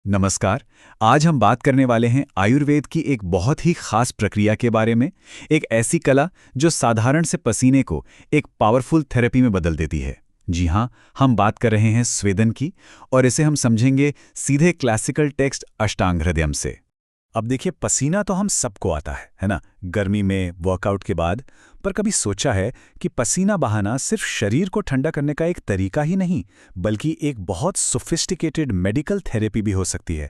नमस्कार। आज हम बात करने वाले हैं आयुर्वेद की एक बहुत ही खास प्रक्रिया के बारे में। एक ऐसी कला जो साधारण से पसीने को एक पावरफुल थेरेपी में बदल देती है। जी हाँ, हम बात कर रहे हैं स्वेदन की, और इसे हम समझेंगे सीधे क्लासिकल टेक्स्ट अष्टांग हृदयम से। अब देखिए, पसीना तो हम सबको आता है ना, गर्मी में, वर्कआउट के बाद। पर कभी सोचा है कि पसीना बहाना सिर्फ शरीर को ठंडा करने का एक तरीका ही नहीं, बल्कि एक बहुत सोफिस्टिकेटेड मेडिकल थेरेपी भी हो सकती है।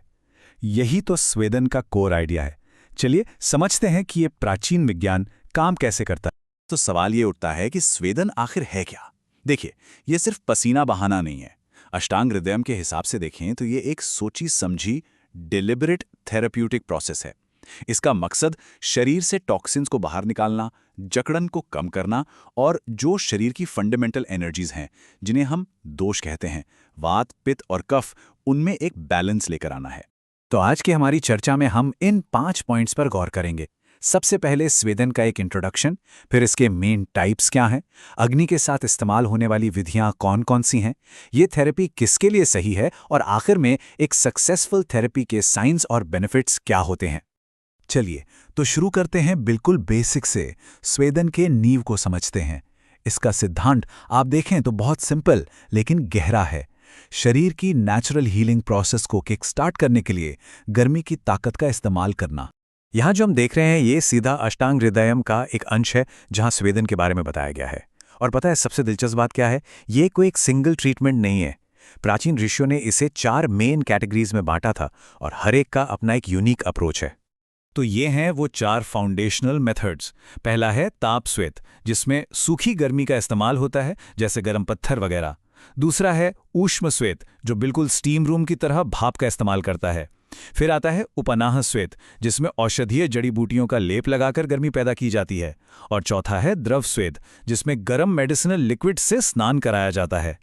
यही तो स्वेदन का कोर आइडिया है। चलिए समझते हैं कि ये प्राचीन विज्ञान काम कैसे करता है। तो सवाल ये उठता है कि स्वेदन आखिर है क्या? देखिए, ये सिर्फ पसीना बहाना नहीं है। अष्टांग हृदयम के हिसाब से देखें तो ये एक सोची समझी डिलिबरेट थेरेप्यूटिक प्रोसेस है। इसका मकसद शरीर से टॉक्सिन्स को बाहर निकालना, जकड़न को कम करना और जो शरीर की फंडामेंटल एनर्जीज हैं, जिन्हें हम दोष कहते हैं, वात, पित्त और कफ, उनमें एक बैलेंस लेकर आना है। तो आज की हमारी चर्चा में हम इन 5 पॉइंट्स पर गौर करेंगे। सबसे पहले स्वेदन का एक इंट्रोडक्शन, फिर इसके मेन टाइप्स क्या हैं, अग्नि के साथ इस्तेमाल होने वाली विधियां कौन-कौन सी हैं, ये थेरेपी किसके लिए सही है, और आखिर में एक सक्सेसफुल थेरेपी के साइंस और बेनिफिट्स क्या होते हैं। चलिए तो शुरू करते हैं बिल्कुल बेसिक से। स्वेदन के नींव को समझते हैं। इसका सिद्धांत आप देखें तो बहुत सिंपल लेकिन गहरा है। शरीर की नेचुरल हीलिंग प्रोसेस को किक स्टार्ट करने के लिए गर्मी की ताकत का इस्तेमाल करना। यहाँ जो हम देख रहे हैं ये सीधा अष्टांग हृदयम का एक अंश है जहाँ स्वेदन के बारे में बताया गया है। और पता है सबसे दिलचस्प बात क्या है? ये कोई एक सिंगल ट्रीटमेंट नहीं है। प्राचीन ऋषियों ने इसे 4 मेन कैटेगरीज में बांटा था और हर एक का अपना एक यूनिक अप्रोच है। तो ये हैं वो 4 फाउंडेशनल मेथड्स। पहला है ताप स्वेद, जिसमें सूखी गर्मी का इस्तेमाल होता है, जैसे गर्म पत्थर वगैरह। दूसरा है ऊष्म स्वेद, जो बिल्कुल स्टीम रूम की तरह भाप का इस्तेमाल करता है। फिर आता है उपनाह स्वेद, जिसमें औषधीय जड़ी बूटियों का लेप लगाकर गर्मी पैदा की जाती है। और चौथा है द्रव स्वेद, जिसमें गर्म मेडिसिनल लिक्विड से स्नान कराया जाता है।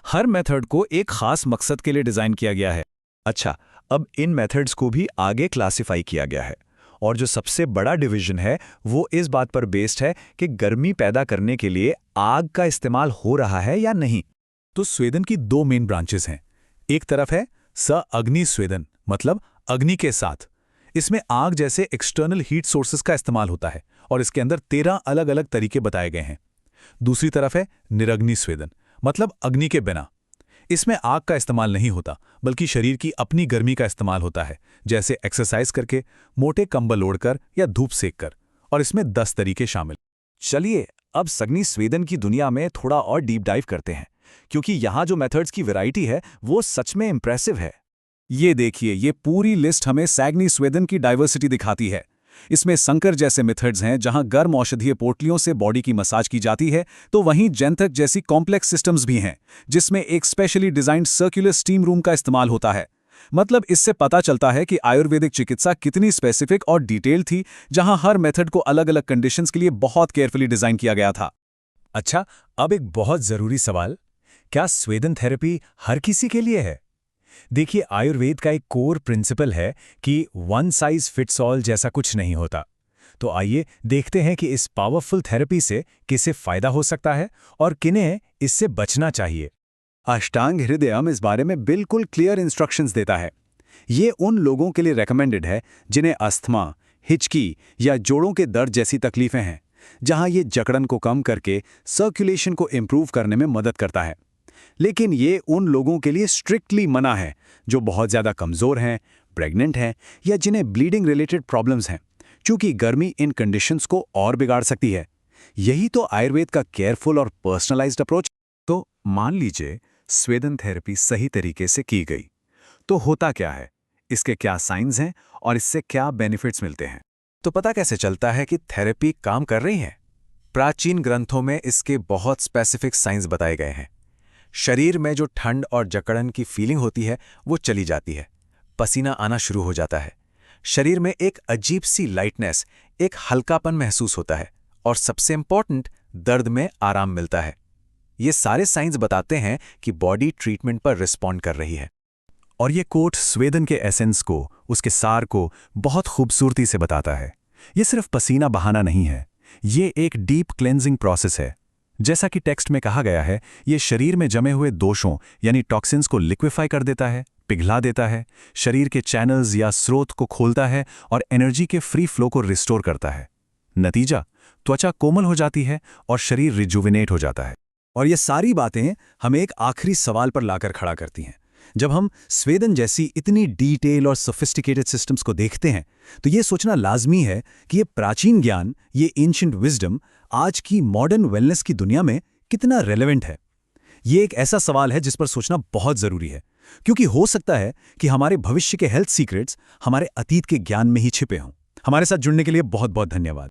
हर मेथड को एक खास मकसद के लिए डिजाइन किया गया है। अच्छा, अब इन मेथड्स को भी आगे क्लासिफाई किया गया है, और जो सबसे बड़ा डिवीजन है वो इस बात पर बेस्ड है कि गर्मी पैदा करने के लिए आग का इस्तेमाल हो रहा है या नहीं। तो स्वेदन की 2 मेन ब्रांचेस हैं। एक तरफ है अग्नि स्वेदन, मतलब अग्नि के साथ। इसमें आग जैसे एक्सटर्नल हीट सोर्सेस का इस्तेमाल होता है और इसके अंदर 13 अलग अलग तरीके बताए गए हैं। दूसरी तरफ है निरग्नि स्वेदन, मतलब अग्नि के बिना। इसमें आग का इस्तेमाल नहीं होता, बल्कि शरीर की अपनी गर्मी का इस्तेमाल होता है, जैसे एक्सरसाइज करके, मोटे कंबल ओढ़कर या धूप सेक कर। और इसमें 10 तरीके शामिल। चलिए अब अग्नि स्वेदन की दुनिया में थोड़ा और डीप डाइव करते हैं, क्योंकि यहाँ जो मेथड्स की वैरायटी है वो सच में इंप्रेसिव है। ये देखिए, ये पूरी लिस्ट हमें अग्नि स्वेदन की डाइवर्सिटी दिखाती है। इसमें संकर जैसे मेथड्स हैं जहां गर्म औषधीय पोटलियों से बॉडी की मसाज की जाती है, तो वहीं जैंतक जैसी कॉम्प्लेक्स सिस्टम्स भी हैं जिसमें एक specially designed circular steam room का इस्तेमाल होता है। मतलब इससे पता चलता है कि आयुर्वेदिक चिकित्सा कितनी स्पेसिफिक और डिटेल थी, जहां हर मेथड को अलग अलग कंडीशंस के लिए बहुत केयरफुली डिजाइन किया गया था। अच्छा, अब एक बहुत जरूरी सवाल, क्या स्वेदन थेरेपी हर किसी के लिए है? देखिए, आयुर्वेद का एक कोर प्रिंसिपल है कि वन साइज फिट्स ऑल जैसा कुछ नहीं होता। तो आइए देखते हैं कि इस पावरफुल थेरेपी से किसे फायदा हो सकता है और किन्हें इससे बचना चाहिए। अष्टांग हृदयम इस बारे में बिल्कुल क्लियर इंस्ट्रक्शंस देता है। ये उन लोगों के लिए रेकमेंडेड है जिन्हें अस्थमा, हिचकी या जोड़ों के दर्द जैसी तकलीफें हैं, जहां ये जकड़न को कम करके सर्कुलेशन को इंप्रूव करने में मदद करता है। लेकिन ये उन लोगों के लिए स्ट्रिक्टली मना है जो बहुत ज़्यादा कमज़ोर हैं, प्रेग्नेंट हैं या जिन्हें ब्लीडिंग रिलेटेड प्रॉब्लम्स हैं, क्योंकि गर्मी इन कंडीशंस को और बिगाड़ सकती है। यही तो आयुर्वेद का केयरफुल और पर्सनलाइज्ड अप्रोच। तो मान लीजिए स्वेदन थेरेपी सही तरीके से की गई, तो होता क्या है, इसके क्या साइंस हैं और इससे क्या बेनिफिट्स मिलते हैं? तो पता कैसे चलता है कि थेरेपी काम कर रही है? प्राचीन ग्रंथों में इसके बहुत स्पेसिफिक साइंस बताए गए हैं। शरीर में जो ठंड और जकड़न की फीलिंग होती है वो चली जाती है, पसीना आना शुरू हो जाता है, शरीर में एक अजीब सी लाइटनेस, एक हल्कापन महसूस होता है, और सबसे इंपॉर्टेंट, दर्द में आराम मिलता है। ये सारे साइंस बताते हैं कि बॉडी ट्रीटमेंट पर रिस्पॉन्ड कर रही है। और ये कोट स्वेदन के एसेंस को, उसके सार को बहुत खूबसूरती से बताता है। ये सिर्फ पसीना बहाना नहीं है, ये एक डीप क्लेंजिंग प्रोसेस है। जैसा कि टेक्स्ट में कहा गया है, ये शरीर में जमे हुए दोषों यानी टॉक्सिन्स को लिक्विफाई कर देता है, पिघला देता है, शरीर के चैनल्स या स्रोत को खोलता है और एनर्जी के फ्री फ्लो को रिस्टोर करता है। नतीजा, त्वचा कोमल हो जाती है और शरीर रिजुविनेट हो जाता है। और ये सारी बातें हमें एक आखिरी सवाल पर लाकर खड़ा करती हैं। जब हम स्वेदन जैसी इतनी डिटेल और सोफिस्टिकेटेड सिस्टम्स को देखते हैं, तो ये सोचना लाजमी है कि ये प्राचीन ज्ञान, ये एंशिएंट विजडम आज की मॉडर्न वेलनेस की दुनिया में कितना रेलेवेंट है। ये एक ऐसा सवाल है जिस पर सोचना बहुत ज़रूरी है, क्योंकि हो सकता है कि हमारे भविष्य के हेल्थ सीक्रेट्स हमारे अतीत के ज्ञान में ही छिपे हों। हमारे साथ जुड़ने के लिए बहुत बहुत धन्यवाद।